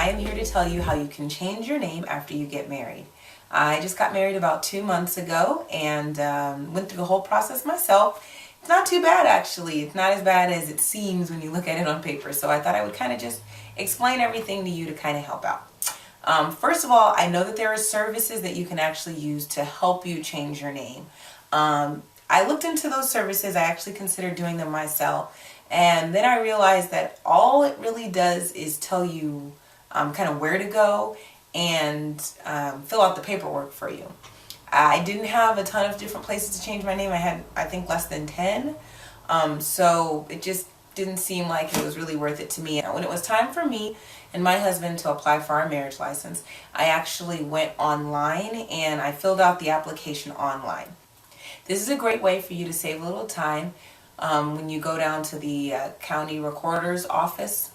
I am here to tell you how you can change your name after you get married. I just got married about 2 months ago and went through the whole process myself. It's not too bad actually. It's not as bad as it seems when you look at it on paper. So I thought I would kind of just explain everything to you to kind of help out. First of all, I know that there are services that you can actually use to help you change your name. I looked into those services. I actually considered doing them myself. And then I realized that all it really does is tell you kind of where to go and fill out the paperwork for you. I didn't have a ton of different places to change my name. I had, I think, less than 10. So it just didn't seem like it was really worth it to me. When it was time for me and my husband to apply for our marriage license, I actually went online and I filled out the application online. This is a great way for you to save a little time when you go down to the county recorder's office.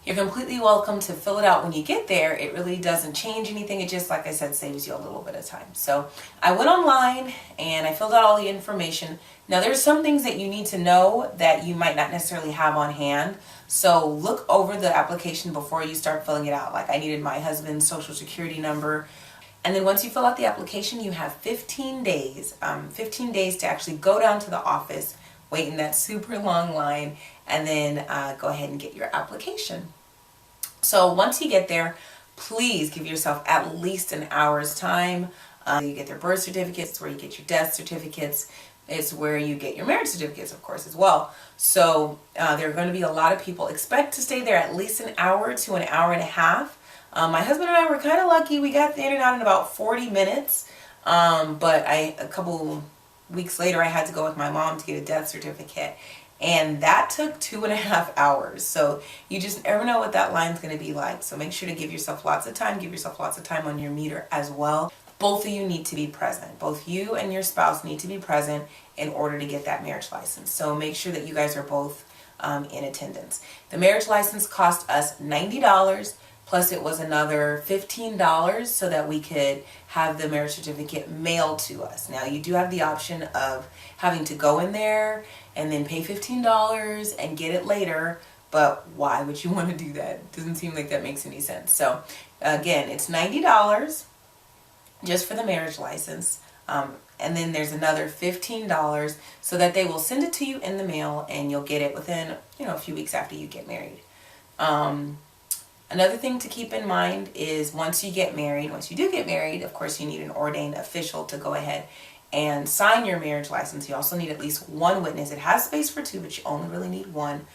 You're completely welcome to fill it out when you get there. It really doesn't change anything. It just, like I said, saves you a little bit of time. So I went online and I filled out all the information. Now there's some things that you need to know that you might not necessarily have on hand. So look over the application before you start filling it out. Like I needed my husband's social security number. And then once you fill out the application, you have 15 days to actually go down to the office, wait in that super long line, and then go ahead and get your application. So once you get there, please give yourself at least an hour's time. You get their birth certificates, it's where you get your death certificates. It's where you get your marriage certificates, of course, as well. So there are going to be a lot of people. Expect to stay there at least an hour to an hour and a half. My husband and I were kind of lucky. We got in and out in about 40 minutes. But a couple weeks later, I had to go with my mom to get a death certificate. And that took 2.5 hours. So you just never know what that line's going to be like. So make sure to give yourself lots of time. Give yourself lots of time on your meter as well. Both of you need to be present. Both you and your spouse need to be present in order to get that marriage license. So make sure that you guys are both in attendance. The marriage license cost us $90. Plus it was another $15 so that we could have the marriage certificate mailed to us. Now you do have the option of having to go in there and then pay $15 and get it later, but why would you want to do that? It doesn't seem like that makes any sense. So again, it's $90 just for the marriage license. And then there's another $15 so that they will send it to you in the mail and you'll get it within, a few weeks after you get married. Another thing to keep in mind is once you do get married, of course you need an ordained official to go ahead and sign your marriage license. You also need at least one witness. It has space for 2, but you only really need 1.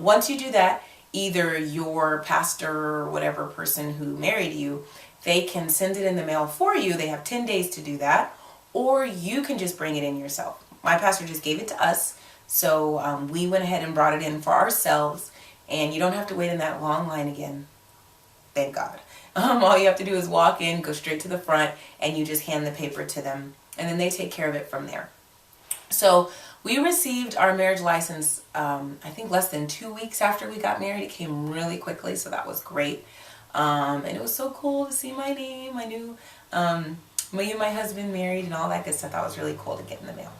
Once you do that, either your pastor or whatever person who married you, they can send it in the mail for you. They have 10 days to do that, or you can just bring it in yourself. My pastor just gave it to us, so we went ahead and brought it in for ourselves. And you don't have to wait in that long line again. Thank God. All you have to do is walk in, go straight to the front, and you just hand the paper to them. And then they take care of it from there. So we received our marriage license, I think less than 2 weeks after we got married. It came really quickly, so that was great. And it was so cool to see my name. I knew me and my husband married and all that good stuff. That was really cool to get in the mail.